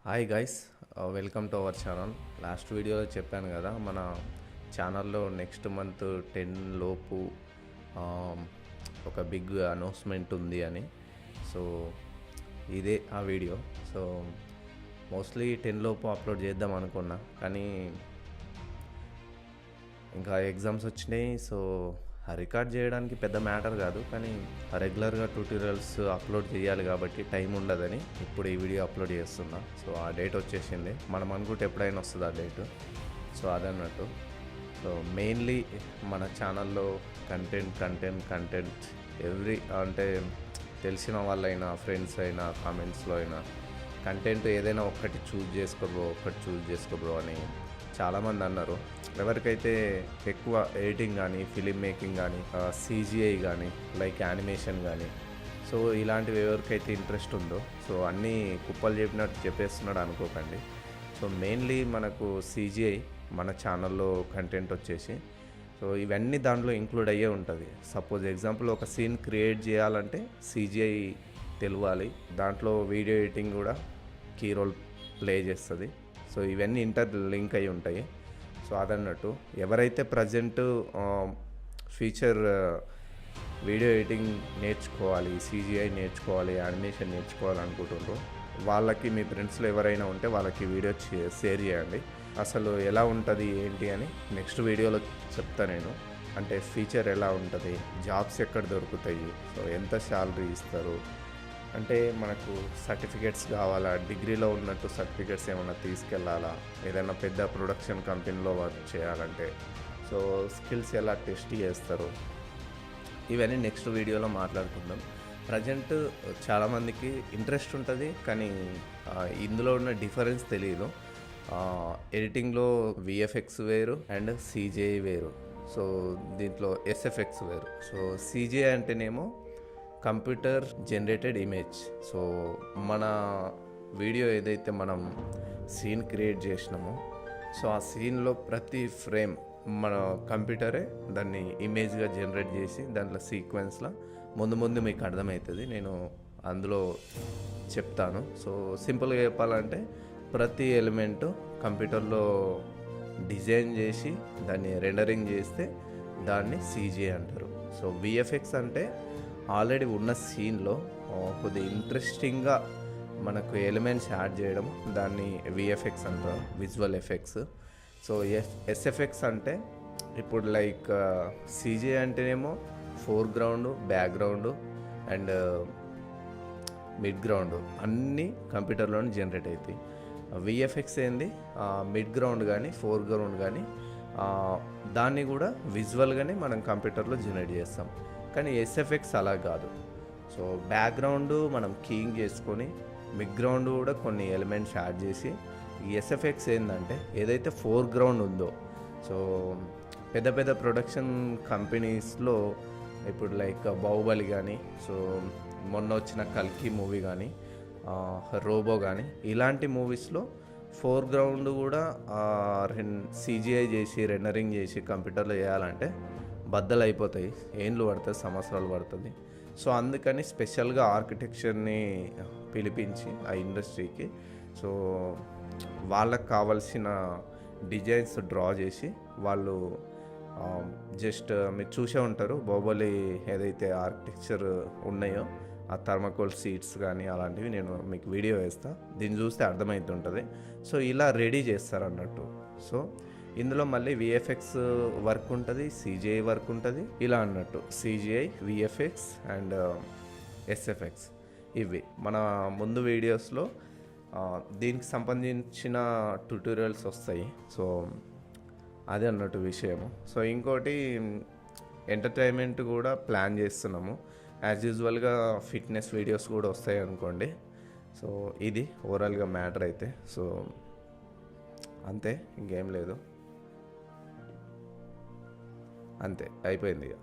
Hi guys, welcome to our channel. Last వీడియోలో చెప్పాను కదా, మన ఛానల్లో నెక్స్ట్ మంత్ 10 లోపు ఆ, ఒక బిగ్ అనౌన్స్మెంట్ ఉంది అని. సో ఇదే ఆ వీడియో. సో మోస్ట్లీ 10 లోపు అప్లోడ్ చేద్దాం అనుకున్నా, కానీ ఇంకా ఎగ్జామ్స్ వచ్చినాయి. సో రికార్డ్ చేయడానికి పెద్ద మ్యాటర్ కాదు, కానీ రెగ్యులర్గా ట్యూటోరియల్స్ అప్లోడ్ చేయాలి కాబట్టి టైం ఉండదని ఇప్పుడు ఈ వీడియో అప్లోడ్ చేస్తున్నా. సో ఆ డేట్ వచ్చేసింది. మనం అనుకుంటే ఎప్పుడైనా వస్తుంది ఆ డేటు. సో అదన్నట్టు. సో మెయిన్లీ మన ఛానల్లో కంటెంట్ ఎవ్రీ అంటే తెలిసిన వాళ్ళైనా ఫ్రెండ్స్ అయినా కామెంట్స్లో అయినా కంటెంట్ ఏదైనా ఒక్కటి చూజ్ చేసుకో బ్రో అని చాలామంది అన్నారు. ఎవరికైతే ఎక్కువ ఎడిటింగ్ కానీ ఫిలిం మేకింగ్ కానీ CGI కానీ లైక్ యానిమేషన్ కానీ సో ఇలాంటివి ఎవరికైతే ఇంట్రెస్ట్ ఉందో సో అన్నీ కుప్పలు చెప్పినట్టు చెప్పేస్తున్నాడు అనుకోకండి. సో మెయిన్లీ మనకు CGI మన ఛానల్లో కంటెంట్ వచ్చేసి సో ఇవన్నీ దాంట్లో ఇంక్లూడ్ అయ్యే ఉంటుంది. సపోజ్ ఎగ్జాంపుల్ ఒక సీన్ క్రియేట్ చేయాలంటే CGI తెలియాలి, దాంట్లో వీడియో ఎడిటింగ్ కూడా కీ రోల్ ప్లే చేస్తుంది. సో ఇవన్నీ లింక్ అయి ఉంటాయి. సో అదన్నట్టు ఎవరైతే ప్రజెంట్ ఫ్యూచర్ వీడియో ఎడిటింగ్ నేర్చుకోవాలి, CGI నేర్చుకోవాలి, యానిమేషన్ నేర్చుకోవాలనుకుంటున్నారో వాళ్ళకి మీ ఫ్రెండ్స్లో ఎవరైనా ఉంటే వాళ్ళకి వీడియో షేర్ చేయండి. అసలు ఎలా ఉంటుంది ఏంటి అని నెక్స్ట్ వీడియోలో చెప్తా నేను. అంటే ఫ్యూచర్ ఎలా ఉంటుంది, జాబ్స్ ఎక్కడ దొరుకుతాయి, సో ఎంత శాలరీ ఇస్తారు, అంటే మనకు సర్టిఫికేట్స్ కావాలా, డిగ్రీలో ఉన్నట్టు సర్టిఫికేట్స్ ఏమైనా తీసుకెళ్ళాలా, ఏదైనా పెద్ద ప్రొడక్షన్ కంపెనీలో వర్క్ చేయాలంటే సో స్కిల్స్ ఎలా టెస్ట్ చేస్తారు, ఇవన్నీ నెక్స్ట్ వీడియోలో మాట్లాడుకుందాం. ప్రజెంట్ చాలామందికి ఇంట్రెస్ట్ ఉంటుంది, కానీ ఇందులో ఉన్న డిఫరెన్స్ తెలియదు. ఎడిటింగ్లో VFX వేరు అండ్ CGI వేరు. సో దీంట్లో SFX వేరు. సో CGI అంటేనేమో కంప్యూటర్ జనరేటెడ్ ఇమేజ్. సో మన వీడియో ఏదైతే మనం సీన్ క్రియేట్ చేసినామో సో ఆ సీన్లో ప్రతి ఫ్రేమ్ మన కంప్యూటరే దాన్ని ఇమేజ్గా జనరేట్ చేసి దాంట్లో సీక్వెన్స్లో ముందు మీకు అర్థమవుతుంది, నేను అందులో చెప్తాను. సో సింపుల్గా చెప్పాలంటే ప్రతి ఎలిమెంటు కంప్యూటర్లో డిజైన్ చేసి దాన్ని రెండరింగ్ చేస్తే దాన్ని CGI అంటారు. సో VFX అంటే ఆల్రెడీ ఉన్న సీన్లో కొద్దిగా ఇంట్రెస్టింగ్గా మనకు ఎలిమెంట్స్ యాడ్ చేయడం, దాన్ని VFX అంటారు, విజువల్ ఎఫెక్ట్స్. సో SFX అంటే ఇప్పుడు లైక్ CGI అంటేనేమో foreground, background and mid ground అన్నీ కంప్యూటర్లోనే జనరేట్ అవుతాయి. VFX ఏంది, మిడ్ గ్రౌండ్ కానీ ఫోర్గ్రౌండ్ కానీ దాన్ని కూడా విజువల్గానే మనం కంప్యూటర్లో జనరేట్ చేస్తాం. కానీ SFX అలా కాదు. సో బ్యాక్గ్రౌండ్ మనం కీయింగ్ చేసుకొని మిడ్ గ్రౌండ్ కూడా కొన్ని ఎలిమెంట్స్ యాడ్ చేసి ఈ SFX ఏంటంటే ఏదైతే ఫోర్గ్రౌండ్ ఉందో సో పెద్ద ప్రొడక్షన్ కంపెనీస్లో ఇప్పుడు లైక్ బాహుబలి కానీ సో మొన్న వచ్చిన కల్కి మూవీ కానీ రోబో కానీ ఇలాంటి మూవీస్లో ఫోర్గ్రౌండ్ కూడా CGI చేసి రెండరింగ్ చేసి కంప్యూటర్లో చేయాలంటే బద్దలు అయిపోతాయి, ఏండ్లు పడుతుంది, సంవత్సరాలు పడుతుంది. సో అందుకని స్పెషల్గా ఆర్కిటెక్చర్ని పిలిపించి ఆ ఇండస్ట్రీకి సో వాళ్ళకు కావాల్సిన డిజైన్స్ డ్రా చేసి వాళ్ళు జస్ట్ మీరు చూసే ఉంటారు బాహుబలి ఏదైతే ఆర్కిటెక్చర్ ఉన్నాయో ఆ థర్మకోల్ సీట్స్ కానీ అలాంటివి నేను మీకు వీడియో వేస్తాను, దీన్ని చూస్తే అర్థమవుతుంటుంది. సో ఇలా రెడీ చేస్తారు అన్నట్టు. సో ఇందులో మళ్ళీ VFX వర్క్ ఉంటుంది, CGI వర్క్ ఉంటుంది, ఇలా అన్నట్టు CGI, VFX అండ్ SFX ఇవి మన ముందు వీడియోస్లో దీనికి సంబంధించిన ట్యూటోరియల్స్ వస్తాయి. సో అదే అన్నట్టు విషయము. సో ఇంకోటి ఎంటర్టైన్మెంట్ కూడా ప్లాన్ చేస్తున్నాము. యాజ్ యూజువల్గా ఫిట్నెస్ వీడియోస్ కూడా వస్తాయి అనుకోండి. సో ఇది ఓవరాల్గా మ్యాటర్ అయితే. సో అంతే, ఇంకేం లేదు, అంతే అయిపోయింది ఇక.